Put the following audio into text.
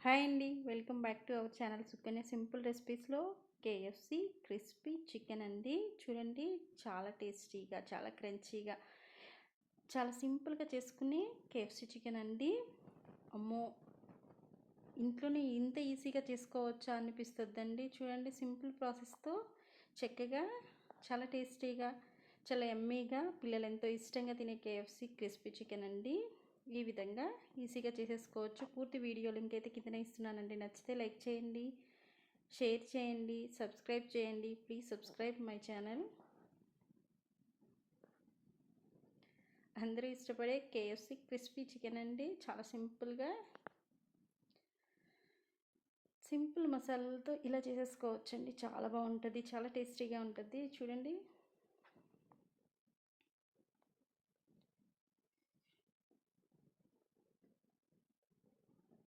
Hi అండి, welcome back to our channel Sukanya simple రెసిపీస్లో KFC crispy chicken అండి. చూడండి, చాలా టేస్టీగా, చాలా క్రంచీగా, చాలా సింపుల్గా చేసుకునే కేఎఫ్సి చికెన్ అండి. అమ్మో, ఇంట్లోనే ఇంత ఈజీగా చేసుకోవచ్చా అనిపిస్తుందండి. చూడండి, సింపుల్ ప్రాసెస్తో చక్కగా, చాలా టేస్టీగా, చాలా యమ్మీగా, పిల్లలు ఎంతో ఇష్టంగా తినే కేఎఫ్సి క్రిస్పీ చికెన్ అండి. ఈ విధంగా ఈజీగా చేసేసుకోవచ్చు. పూర్తి వీడియో లింక్ అయితే కిందనే ఇస్తున్నానండి. నచ్చితే లైక్ చేయండి, షేర్ చేయండి, సబ్స్క్రైబ్ చేయండి. Please subscribe my channel. అందరూ ఇష్టపడే కేఎఫ్సి క్రిస్పీ చికెన్ అండి. చాలా సింపుల్గా, సింపుల్ మసాలాలతో ఇలా చేసేసుకోవచ్చండి. చాలా బాగుంటుంది, చాలా టేస్టీగా ఉంటుంది. చూడండి,